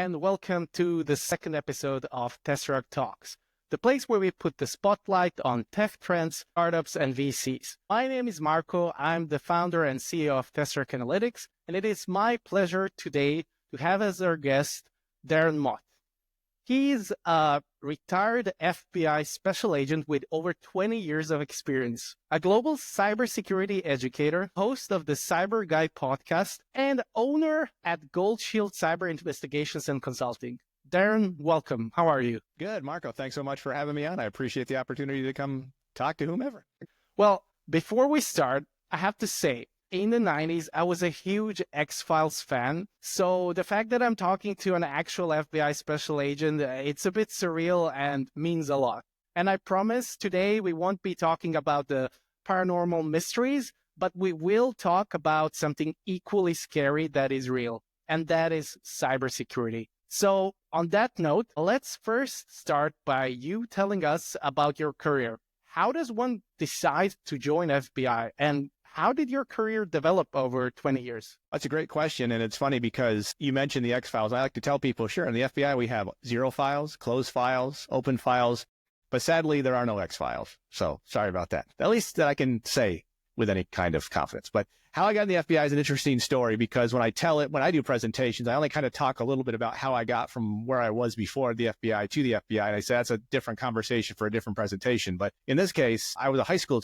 and welcome to the second episode of Tesseract Talks, the place where we put the spotlight on tech trends, startups, and VCs. My name is Marko. I'm the founder and CEO of Tesseract Analytics, and it is my pleasure today to have as our guest Darren Mott. He's a retired FBI special agent with over 20 years of experience, a global cybersecurity educator, host of the Cyber Guy podcast, and owner at Gold Shield Cyber Investigations and Consulting. Darren, welcome. How are you? Good, Marko. Thanks so much for having me on. I appreciate the opportunity to come talk to whomever. Well, before we start, I have to say, in the 90s, I was a huge X-Files fan. So the fact that I'm talking to an actual FBI special agent, it's a bit surreal and means a lot. And I promise today we won't be talking about the paranormal mysteries, but we will talk about something equally scary that is real, and that is cybersecurity. So on that note, let's first start by you telling us about your career. How does one decide to join FBI, and how did your career develop over 20 years? That's a great question. And it's funny because you mentioned the X-Files. I like to tell people, sure, in the FBI, we have zero files, closed files, open files, but sadly, there are no X-Files. So sorry about that. At least that I can say with any kind of confidence. But how I got in the FBI is an interesting story because when I do presentations, I only kind of talk a little bit about how I got from where I was before the FBI to the FBI. And I say that's a different conversation for a different presentation. But in this case, I was a high school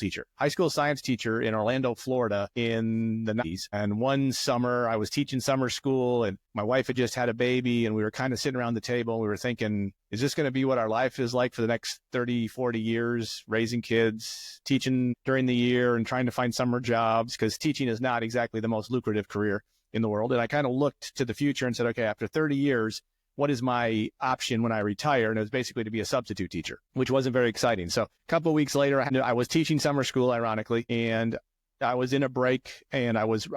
science teacher in Orlando, Florida in the 90s. And one summer I was teaching summer school and my wife had just had a baby and we were kind of sitting around the table and we were thinking, is this going to be what our life is like for the next 30, 40 years, raising kids, teaching during the year and trying to find summer jobs because teaching is not exactly the most lucrative career in the world. And I kind of looked to the future and said, okay, after 30 years, what is my option when I retire? And it was basically to be a substitute teacher, which wasn't very exciting. So a couple of weeks later, I was teaching summer school, ironically, and I was in a break and I was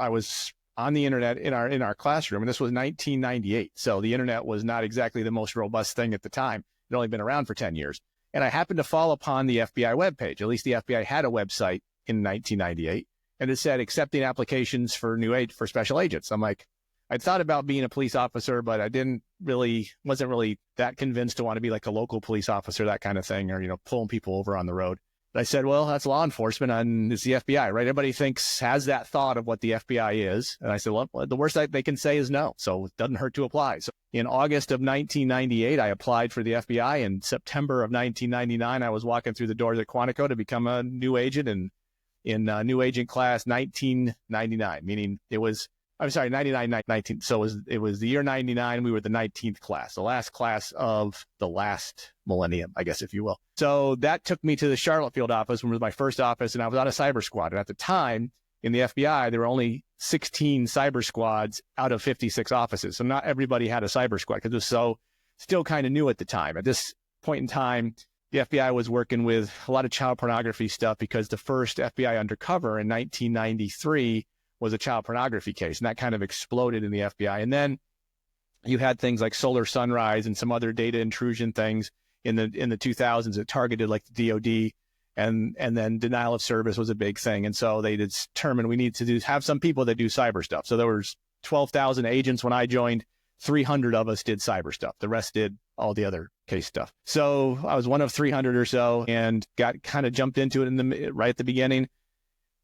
on the internet in our classroom. And this was 1998. So the internet was not exactly the most robust thing at the time. It'd only been around for 10 years. And I happened to fall upon the FBI webpage. At least the FBI had a website in 1998. And it said accepting applications for special agents. I'm like, I'd thought about being a police officer, but I wasn't really that convinced to want to be like a local police officer, that kind of thing, or, pulling people over on the road. But I said, well, that's law enforcement and it's the FBI, right? Everybody has that thought of what the FBI is. And I said, well, the worst they can say is no. So it doesn't hurt to apply. So in August of 1998, I applied for the FBI. In September of 1999, I was walking through the doors at Quantico to become a new agent and in new agent class 1999, meaning it was, 99, 19. So it was the year 99. We were the 19th class, the last class of the last millennium, I guess, if you will. So that took me to the Charlotte field office, which was my first office, and I was on a cyber squad. And at the time in the FBI, there were only 16 cyber squads out of 56 offices. So not everybody had a cyber squad because it was still kind of new at the time. At this point in time, the FBI was working with a lot of child pornography stuff because the first FBI undercover in 1993 was a child pornography case, and that kind of exploded in the FBI. And then you had things like Solar Sunrise and some other data intrusion things in the 2000s that targeted like the DoD, and then denial of service was a big thing. And so they determined we need to have some people that do cyber stuff. So there was 12,000 agents when I joined. 300 of us did cyber stuff. The rest did all the other case stuff. So I was one of 300 or so and got kind of jumped into it right at the beginning.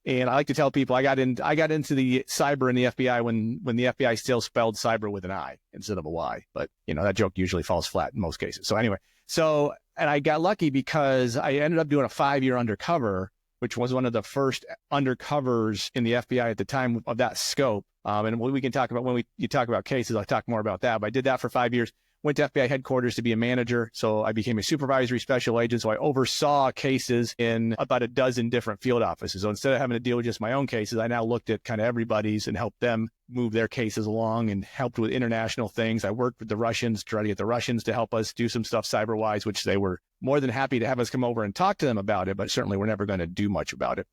And I like to tell people I got into the cyber in the FBI when the FBI still spelled cyber with an I instead of a Y. But, that joke usually falls flat in most cases. So anyway, and I got lucky because I ended up doing a 5-year undercover, which was one of the first undercovers in the FBI at the time of that scope. And we can talk about you talk about cases, I'll talk more about that. But I did that for 5 years. Went to FBI headquarters to be a manager. So I became a supervisory special agent. So I oversaw cases in about a dozen different field offices. So instead of having to deal with just my own cases, I now looked at kind of everybody's and helped them move their cases along and helped with international things. I worked with the Russians to try to get the Russians to help us do some stuff cyber-wise, which they were more than happy to have us come over and talk to them about it, but certainly we're never going to do much about it.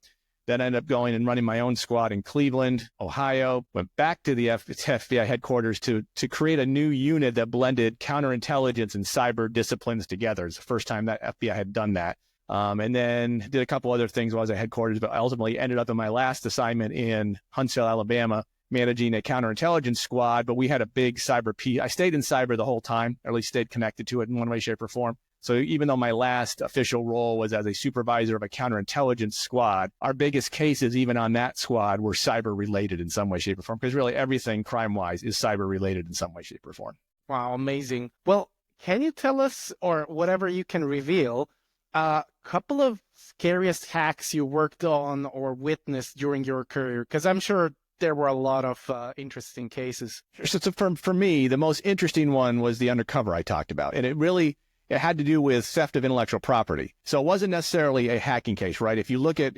Then I ended up going and running my own squad in Cleveland, Ohio, went back to the FBI headquarters to create a new unit that blended counterintelligence and cyber disciplines together. It's the first time that FBI had done that. And then did a couple other things while I was at headquarters, but I ultimately ended up in my last assignment in Huntsville, Alabama, managing a counterintelligence squad, but we had a big cyber I stayed in cyber the whole time, or at least stayed connected to it in one way, shape, or form. So even though my last official role was as a supervisor of a counterintelligence squad, our biggest cases, even on that squad, were cyber related in some way, shape, or form, because really everything crime-wise is cyber related in some way, shape, or form. Wow, amazing. Well, can you tell us, or whatever you can reveal, a couple of scariest hacks you worked on or witnessed during your career? Because I'm sure there were a lot of interesting cases. So for me, the most interesting one was the undercover I talked about. And it had to do with theft of intellectual property. So it wasn't necessarily a hacking case, right? If you look at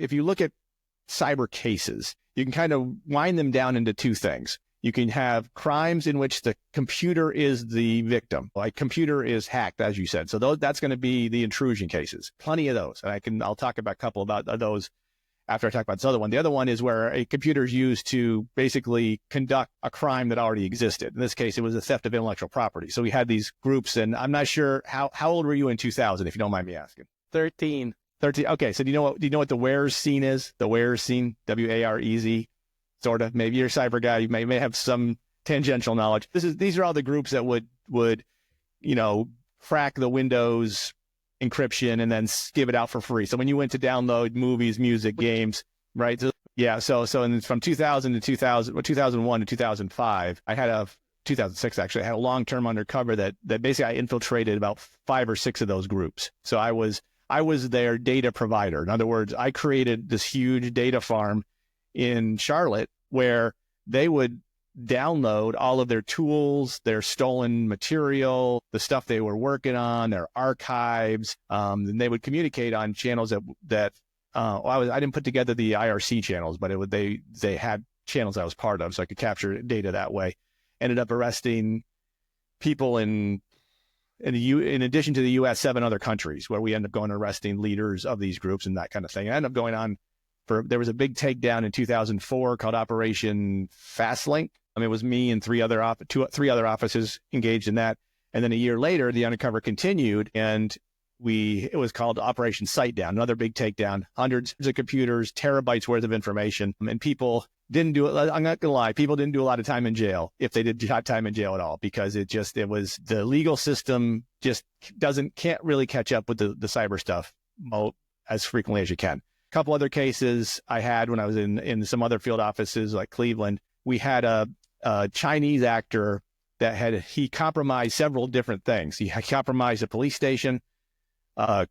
cyber cases, you can kind of wind them down into two things. You can have crimes in which the computer is the victim, like computer is hacked, as you said. So that's going to be the intrusion cases. Plenty of those. And I'll talk about a couple about those after I talk about this other one. The other one is where a computer is used to basically conduct a crime that already existed. In this case, it was a theft of intellectual property. So we had these groups, and I'm not sure how old were you in 2000, if you don't mind me asking? 13. 13. Okay. So do you know what the wares scene is? The wares scene, WAREZ, sort of. Maybe you're a cyber guy. You may have some tangential knowledge. These are all the groups that would crack the Windows encryption and then give it out for free. So when you went to download movies, music, games, right? So, yeah. So from 2001 to 2005, 2006 actually, I had a long-term undercover that basically I infiltrated about 5 or 6 of those groups. So I was their data provider. In other words, I created this huge data farm in Charlotte where they would download all of their tools, their stolen material, the stuff they were working on, their archives, and they would communicate on channels that I didn't put together the IRC channels, but they had channels I was part of, so I could capture data that way. Ended up arresting people in addition to the U.S., 7 other countries, where we ended up going and arresting leaders of these groups and that kind of thing. I ended up going on there was a big takedown in 2004 called Operation Fastlink. It was me and three other officers engaged in that. And then a year later, the undercover continued, and it was called Operation Sightdown, another big takedown, hundreds of computers, terabytes worth of information. And people didn't do it. I'm not going to lie. People didn't do a lot of time in jail, if they did time in jail at all, because it was the legal system just can't really catch up with the cyber stuff as frequently as you can. A couple other cases I had when I was in some other field offices like Cleveland. We had a Chinese actor that he compromised several different things. He compromised a police station, a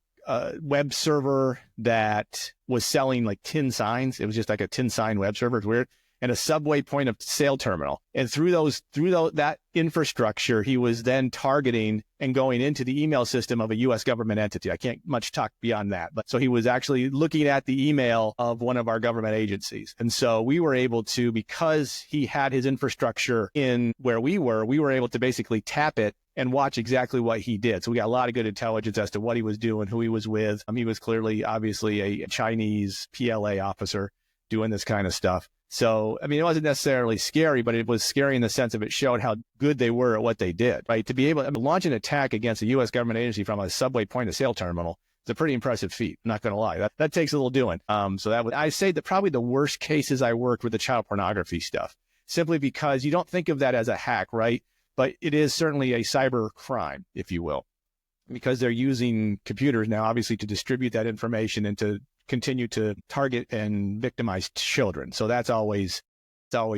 web server that was selling like tin signs. It was just like a tin sign web server. It's weird. And a subway point of sale terminal. And through that infrastructure, he was then targeting and going into the email system of a U.S. government entity. I can't much talk beyond that. But so he was actually looking at the email of one of our government agencies. And so we were able to, because he had his infrastructure in where we were able to basically tap it and watch exactly what he did. So we got a lot of good intelligence as to what he was doing, who he was with. He was clearly, obviously, a Chinese PLA officer doing this kind of stuff. So, it wasn't necessarily scary, but it was scary in the sense of it showed how good they were at what they did, right? To be able to launch an attack against a U.S. government agency from a subway point of sale terminal is a pretty impressive feat. I'm not going to lie. That takes a little doing. I say that probably the worst cases I worked with the child pornography stuff, simply because you don't think of that as a hack, right? But it is certainly a cyber crime, if you will, because they're using computers now, obviously, to distribute that information and to continue to target and victimize children. So it's always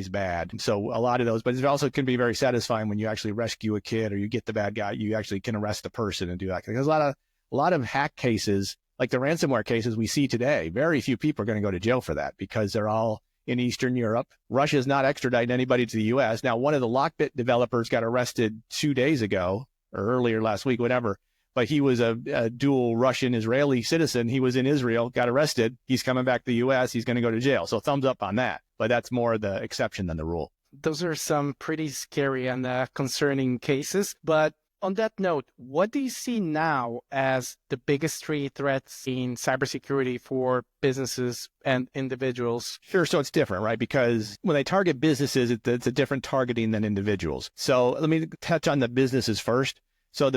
bad. So a lot of those, but it also can be very satisfying when you actually rescue a kid or you get the bad guy, you actually can arrest the person and do that. Because a lot of hack cases, like the ransomware cases we see today, very few people are going to go to jail for that because they're all in Eastern Europe. Russia's not extraditing anybody to the U.S. Now, one of the Lockbit developers got arrested 2 days ago or earlier last week, whatever. But he was a dual Russian-Israeli citizen. He was in Israel, got arrested. He's coming back to the U.S. He's going to go to jail. So thumbs up on that. But that's more the exception than the rule. Those are some pretty scary and concerning cases. But on that note, what do you see now as the biggest 3 threats in cybersecurity for businesses and individuals? Sure. So it's different, right? Because when they target businesses, it's a different targeting than individuals. So let me touch on the businesses first. So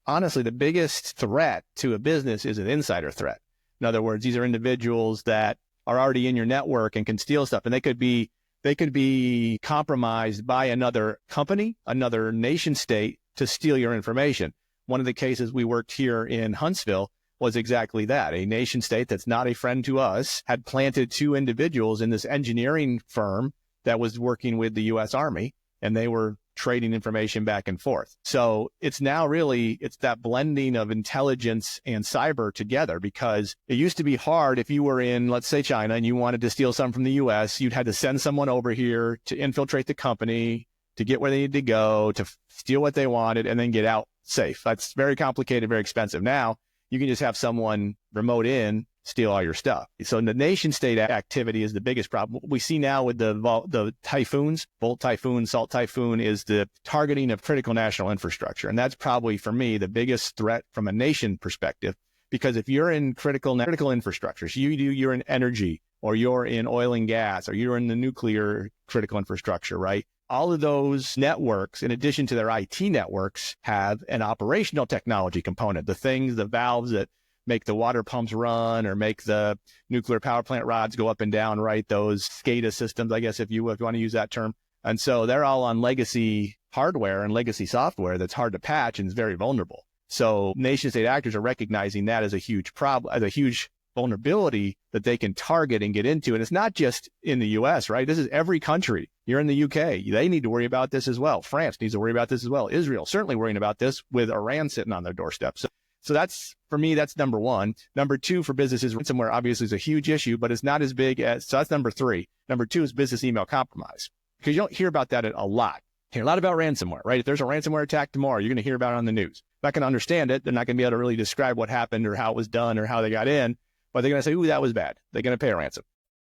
honestly, the biggest threat to a business is an insider threat. In other words, these are individuals that are already in your network and can steal stuff. And they they could be compromised by another company, another nation state to steal your information. One of the cases we worked here in Huntsville was exactly that. A nation state that's not a friend to us had planted two individuals in this engineering firm that was working with the U.S. Army, and they were trading information back and forth. So it's now really, it's that blending of intelligence and cyber together, because it used to be hard if you were in, let's say, China and you wanted to steal something from the US, you'd had to send someone over here to infiltrate the company, to get where they needed to go, to steal what they wanted, and then get out safe. That's very complicated, very expensive. Now you can just have someone remote in, steal all your stuff. So the nation state activity is the biggest problem. What we see now with the typhoons, Volt Typhoon, Salt Typhoon, is the targeting of critical national infrastructure. And that's probably, for me, the biggest threat from a nation perspective, because if you're in critical infrastructure, so you're in energy, or you're in oil and gas, or you're in the nuclear critical infrastructure, right? All of those networks, in addition to their IT networks, have an operational technology component. The things, the valves that make the water pumps run or make the nuclear power plant rods go up and down, right? Those SCADA systems, I guess, if you want to use that term. And so they're all on legacy hardware and legacy software that's hard to patch and is very vulnerable. So nation state actors are recognizing that as a huge problem, as a huge vulnerability that they can target and get into. And it's not just in the US, right? This is every country. You're in the UK. They need to worry about this as well. France needs to worry about this as well. Israel certainly worrying about this with Iran sitting on their doorstep. So that's, for me, that's number one. Number two, for businesses, ransomware obviously is a huge issue, but it's not as big as, so that's number three. Number two is business email compromise, because you don't hear about that a lot. You hear a lot about ransomware, right? If there's a ransomware attack tomorrow, you're going to hear about it on the news. Not going to understand it. They're not going to be able to really describe what happened or how it was done or how they got in, but they're going to say, ooh, that was bad. They're going to pay a ransom.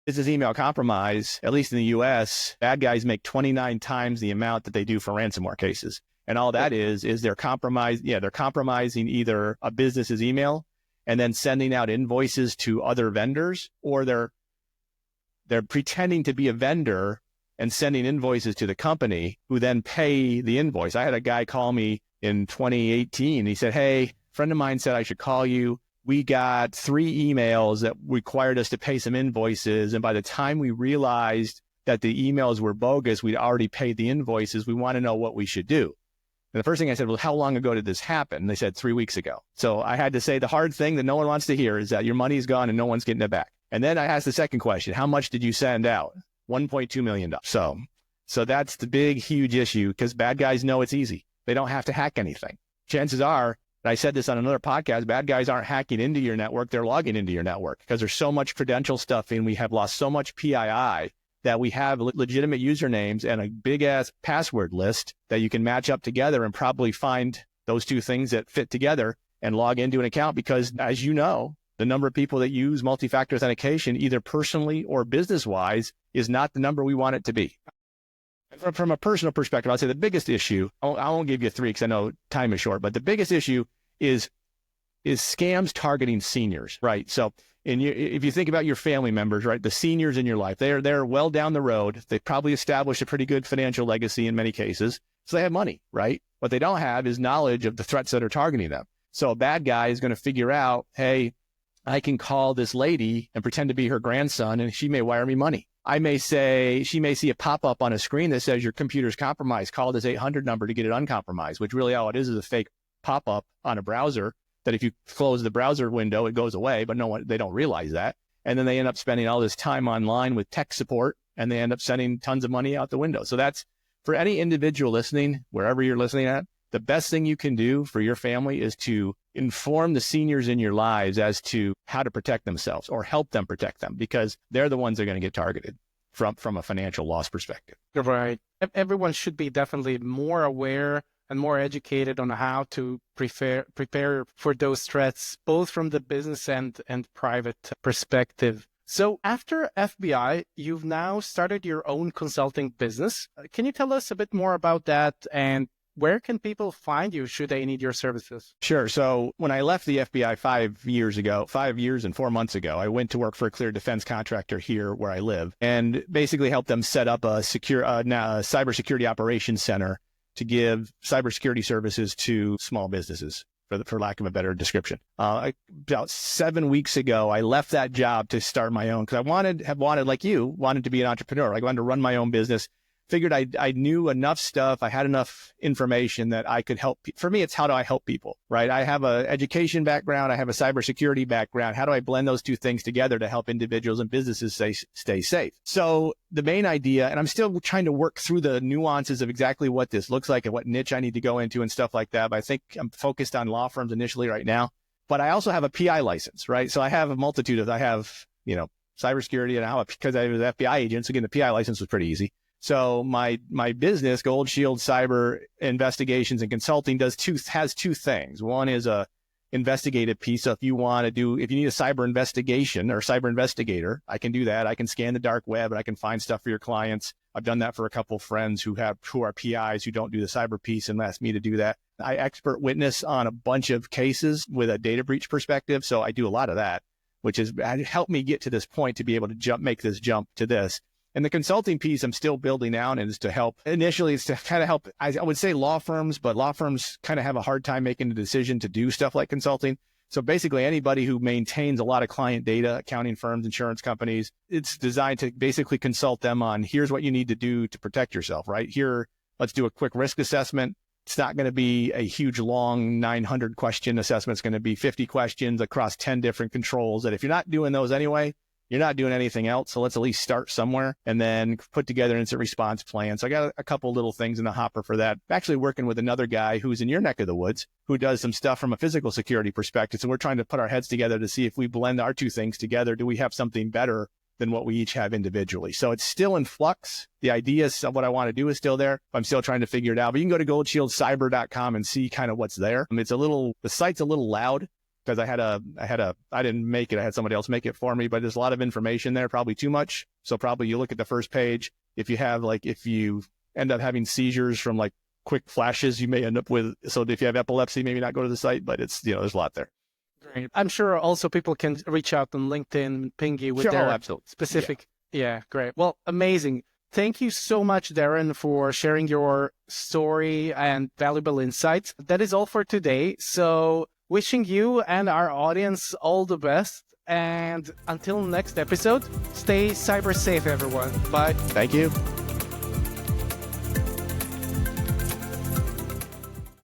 Business email compromise, at least in the US, bad guys make 29 times the amount that they do for ransomware cases. And all that is they're compromising either a business's email and then sending out invoices to other vendors, or they're pretending to be a vendor and sending invoices to the company who then pay the invoice. I had a guy call me in 2018. He said, hey, a friend of mine said I should call you. We got 3 emails that required us to pay some invoices. And by the time we realized that the emails were bogus, we'd already paid the invoices. We want to know what we should do. And the first thing I said, well, how long ago did this happen? And they said 3 weeks ago. So I had to say the hard thing that no one wants to hear is that your money is gone and no one's getting it back. And then I asked the second question, how much did you send out? $1.2 million. So that's the big, huge issue, because bad guys know it's easy. They don't have to hack anything. Chances are, and I said this on another podcast, bad guys aren't hacking into your network. They're logging into your network, because there's so much credential stuffing. We have lost so much PII that we have legitimate usernames and a big ass password list that you can match up together and probably find those two things that fit together and log into an account. Because, as you know, the number of people that use multi-factor authentication, either personally or business-wise, is not the number we want it to be. From a personal perspective, I'll say the biggest issue, I won't give you 3 because I know time is short, but the biggest issue is scams targeting seniors, right? So if you think about your family members, right, the seniors in your life, they're well down the road. They probably established a pretty good financial legacy in many cases. So they have money, right? What they don't have is knowledge of the threats that are targeting them. So a bad guy is going to figure out, hey, I can call this lady and pretend to be her grandson, and she may wire me money. She may see a pop-up on a screen that says your computer's compromised. Call this 800 number to get it uncompromised, which really all it is a fake pop-up on a browser that if you close the browser window, it goes away, but they don't realize that. And then they end up spending all this time online with tech support, and they end up sending tons of money out the window. So that's, for any individual listening, wherever you're listening at, the best thing you can do for your family is to inform the seniors in your lives as to how to protect themselves, or help them protect them, because they're the ones that are going to get targeted from a financial loss perspective. Right. Everyone should be definitely more aware and more educated on how to prepare for those threats, both from the business and private perspective. So after FBI, you've now started your own consulting business. Can you tell us a bit more about that, and where can people find you should they need your services? Sure. So when I left the FBI 5 years and 4 months ago, I went to work for a cleared defense contractor here where I live, and basically helped them set up a cybersecurity operations center to give cybersecurity services to small businesses for lack of a better description. About 7 weeks ago, I left that job to start my own because I wanted to be an entrepreneur. I wanted to run my own business. Figured I knew enough stuff. I had enough information that I could help. For me, it's how do I help people, right? I have an education background. I have a cybersecurity background. How do I blend those two things together to help individuals and businesses stay safe? So the main idea, and I'm still trying to work through the nuances of exactly what this looks like and what niche I need to go into and stuff like that. But I think I'm focused on law firms initially right now. But I also have a PI license, right? So I have a multitude of, cybersecurity, and now because I was an FBI agent, so getting the PI license was pretty easy. So my business, Gold Shield Cyber Investigations and Consulting, has two things. One is a investigative piece. So if you need a cyber investigation or cyber investigator, I can do that. I can scan the dark web and I can find stuff for your clients. I've done that for a couple of friends who are PIs who don't do the cyber piece and ask me to do that. I expert witness on a bunch of cases with a data breach perspective. So I do a lot of that, which has helped me get to this point to be able to make this jump to this. And the consulting piece I'm still building out, and is to help. Initially, it's to kind of help, I would say law firms, but law firms kind of have a hard time making the decision to do stuff like consulting. So basically anybody who maintains a lot of client data, accounting firms, insurance companies, it's designed to basically consult them on here's what you need to do to protect yourself, right? Here, let's do a quick risk assessment. It's not going to be a huge, long 900 question assessment. It's going to be 50 questions across 10 different controls that if you're not doing those anyway, you're not doing anything else. So let's at least start somewhere and then put together an incident response plan. So I got a couple little things in the hopper for that. I'm actually working with another guy who's in your neck of the woods who does some stuff from a physical security perspective. So we're trying to put our heads together to see if we blend our two things together, do we have something better than what we each have individually? So it's still in flux. The ideas of what I want to do is still there. I'm still trying to figure it out. But you can go to goldshieldcyber.com and see kind of what's there. The site's a little loud, because I didn't make it. I had somebody else make it for me, but there's a lot of information there, probably too much. So probably you look at the first page. If you end up having seizures from like quick flashes, you may end up with, so if you have epilepsy, maybe not go to the site, but it's, there's a lot there. Great. I'm sure also people can reach out on LinkedIn, ping you with their specific. Yeah, great. Well, amazing. Thank you so much, Darren, for sharing your story and valuable insights. That is all for today. So wishing you and our audience all the best. And until next episode, stay cyber safe, everyone. Bye. Thank you.